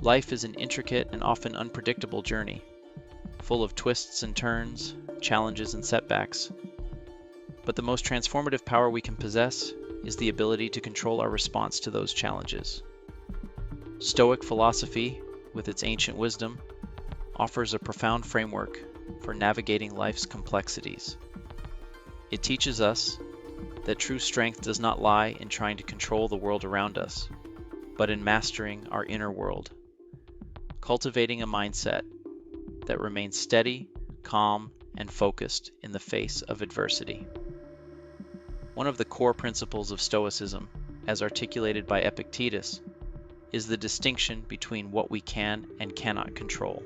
Life is an intricate and often unpredictable journey, full of twists and turns, challenges and setbacks. But the most transformative power we can possess is the ability to control our response to those challenges. Stoic philosophy, with its ancient wisdom, offers a profound framework for navigating life's complexities. It teaches us that true strength does not lie in trying to control the world around us, but in mastering our inner world, cultivating a mindset that remains steady, calm, and focused in the face of adversity. One of the core principles of Stoicism, as articulated by Epictetus, is the distinction between what we can and cannot control.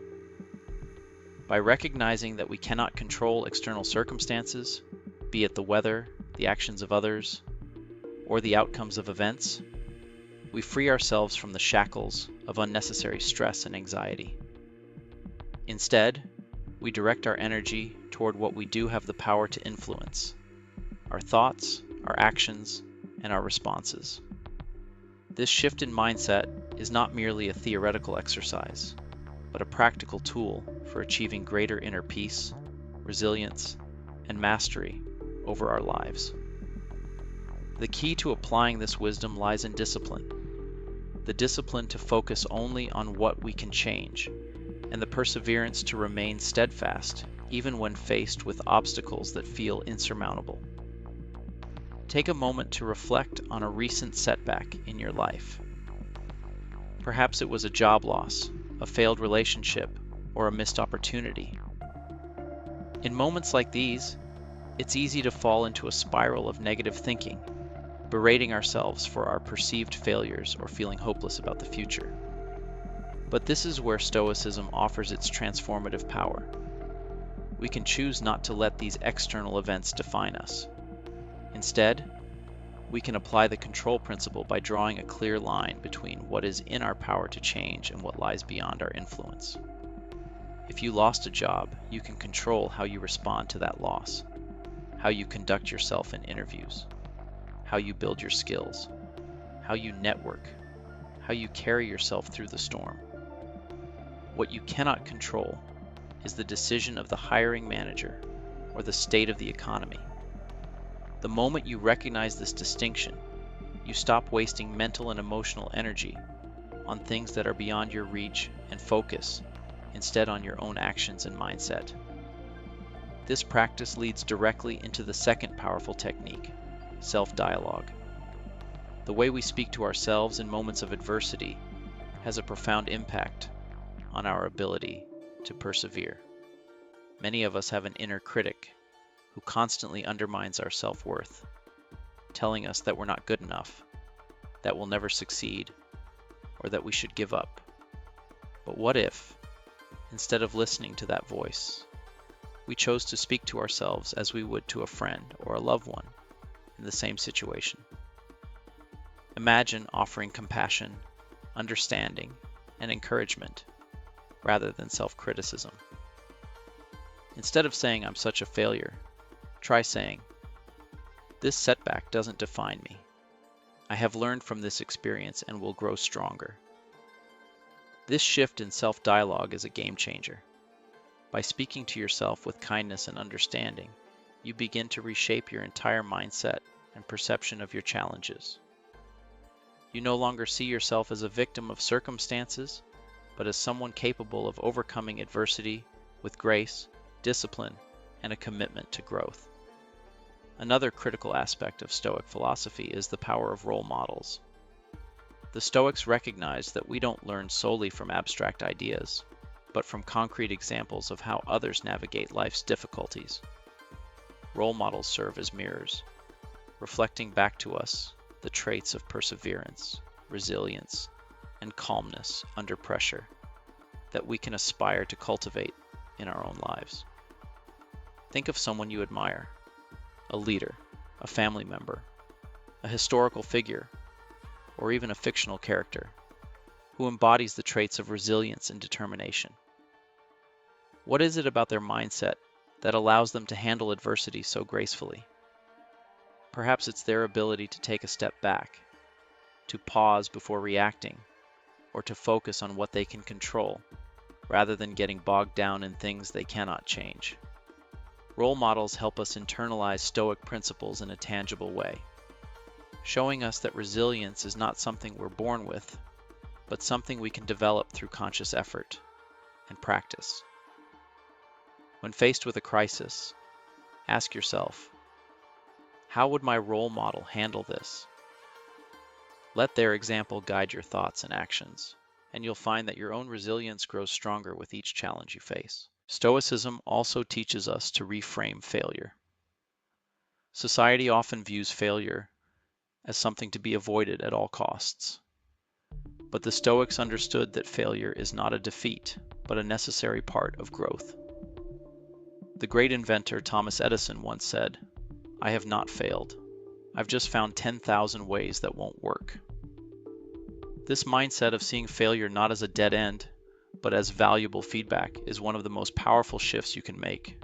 By recognizing that we cannot control external circumstances, be it the weather, the actions of others, or the outcomes of events, we free ourselves from the shackles of unnecessary stress and anxiety. Instead, we direct our energy toward what we do have the power to influence: our thoughts, our actions, and our responses. This shift in mindset is not merely a theoretical exercise, but a practical tool for achieving greater inner peace, resilience, and mastery over our lives. The key to applying this wisdom lies in discipline. The discipline to focus only on what we can change, and the perseverance to remain steadfast even when faced with obstacles that feel insurmountable. Take a moment to reflect on a recent setback in your life. Perhaps it was a job loss, a failed relationship, or a missed opportunity. In moments like these, it's easy to fall into a spiral of negative thinking, berating ourselves for our perceived failures or feeling hopeless about the future. But this is where Stoicism offers its transformative power. We can choose not to let these external events define us. Instead, we can apply the control principle by drawing a clear line between what is in our power to change and what lies beyond our influence. If you lost a job, you can control how you respond to that loss, how you conduct yourself in interviews, how you build your skills, how you network, how you carry yourself through the storm. What you cannot control is the decision of the hiring manager or the state of the economy. The moment you recognize this distinction, you stop wasting mental and emotional energy on things that are beyond your reach and focus instead on your own actions and mindset. This practice leads directly into the second powerful technique, self-dialogue. The way we speak to ourselves in moments of adversity has a profound impact on our ability to persevere. Many of us have an inner critic who constantly undermines our self-worth, telling us that we're not good enough, that we'll never succeed, or that we should give up. But what if, instead of listening to that voice, we chose to speak to ourselves as we would to a friend or a loved one in the same situation? Imagine offering compassion, understanding, and encouragement rather than self-criticism. Instead of saying, "I'm such a failure," try saying, "This setback doesn't define me. I have learned from this experience and will grow stronger." This shift in self-dialogue is a game changer. By speaking to yourself with kindness and understanding, you begin to reshape your entire mindset and perception of your challenges. You no longer see yourself as a victim of circumstances, but as someone capable of overcoming adversity with grace, discipline, and a commitment to growth. Another critical aspect of Stoic philosophy is the power of role models. The Stoics recognize that we don't learn solely from abstract ideas, but from concrete examples of how others navigate life's difficulties. Role models serve as mirrors, reflecting back to us the traits of perseverance, resilience, and calmness under pressure that we can aspire to cultivate in our own lives. Think of someone you admire, a leader, a family member, a historical figure, or even a fictional character who embodies the traits of resilience and determination. What is it about their mindset that allows them to handle adversity so gracefully? Perhaps it's their ability to take a step back, to pause before reacting, or to focus on what they can control, rather than getting bogged down in things they cannot change. Role models help us internalize Stoic principles in a tangible way, showing us that resilience is not something we're born with, but something we can develop through conscious effort and practice. When faced with a crisis, ask yourself, how would my role model handle this? Let their example guide your thoughts and actions, and you'll find that your own resilience grows stronger with each challenge you face. Stoicism also teaches us to reframe failure. Society often views failure as something to be avoided at all costs. But the Stoics understood that failure is not a defeat, but a necessary part of growth. The great inventor Thomas Edison once said, "I have not failed. I've just found 10,000 ways that won't work." This mindset of seeing failure not as a dead end, but as valuable feedback is one of the most powerful shifts you can make.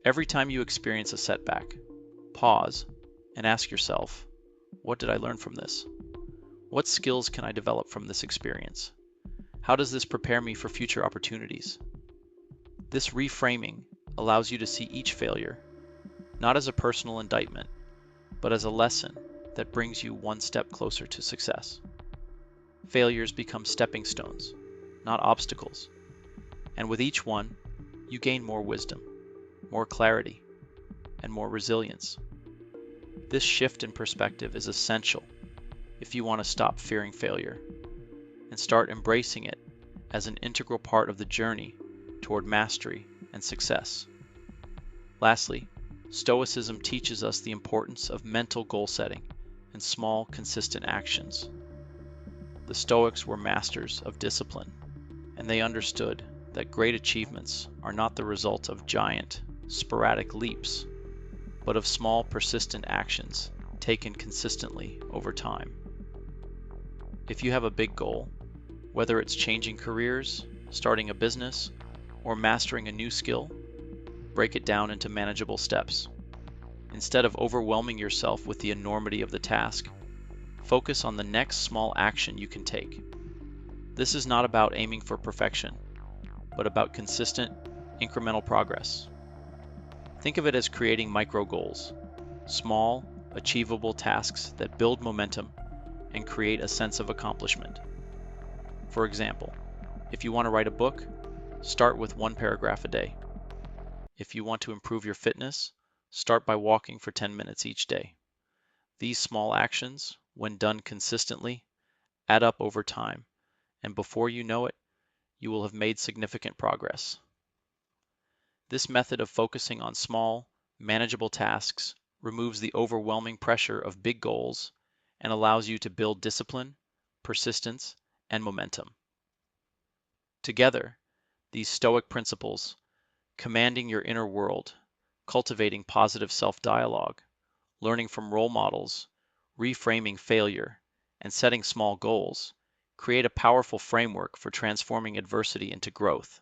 Every time you experience a setback, pause and ask yourself, what did I learn from this? What skills can I develop from this experience? How does this prepare me for future opportunities? This reframing allows you to see each failure, not as a personal indictment, but as a lesson that brings you one step closer to success. Failures become stepping stones, not obstacles, and with each one, you gain more wisdom, more clarity, and more resilience. This shift in perspective is essential if you want to stop fearing failure and start embracing it as an integral part of the journey toward mastery and success. Lastly, Stoicism teaches us the importance of mental goal setting and small, consistent actions. The Stoics were masters of discipline, and they understood that great achievements are not the result of giant, sporadic leaps, but of small, persistent actions taken consistently over time. If you have a big goal, whether it's changing careers, starting a business, or mastering a new skill, break it down into manageable steps. Instead of overwhelming yourself with the enormity of the task, focus on the next small action you can take. This is not about aiming for perfection, but about consistent, incremental progress. Think of it as creating micro goals, small, achievable tasks that build momentum and create a sense of accomplishment. For example, if you want to write a book, start with 1 paragraph a day. If you want to improve your fitness, start by walking for 10 minutes each day. These small actions, when done consistently, add up over time, and before you know it, you will have made significant progress. This method of focusing on small, manageable tasks removes the overwhelming pressure of big goals and allows you to build discipline, persistence, and momentum. Together, these Stoic principles, commanding your inner world, cultivating positive self-dialogue, learning from role models, reframing failure, and setting small goals, create a powerful framework for transforming adversity into growth.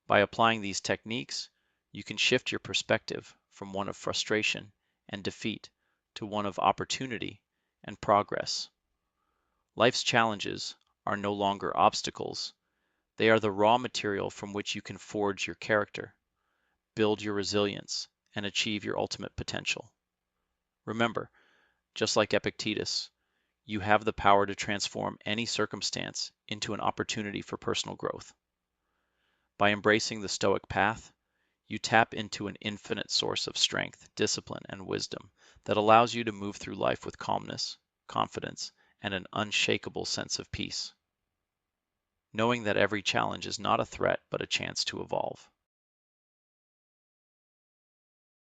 By applying these techniques, you can shift your perspective from one of frustration and defeat to one of opportunity and progress. Life's challenges are no longer obstacles. They are the raw material from which you can forge your character, build your resilience, and achieve your ultimate potential. Remember, just like Epictetus, you have the power to transform any circumstance into an opportunity for personal growth. By embracing the Stoic path, you tap into an infinite source of strength, discipline, and wisdom that allows you to move through life with calmness, confidence, and an unshakable sense of peace, knowing that every challenge is not a threat but a chance to evolve.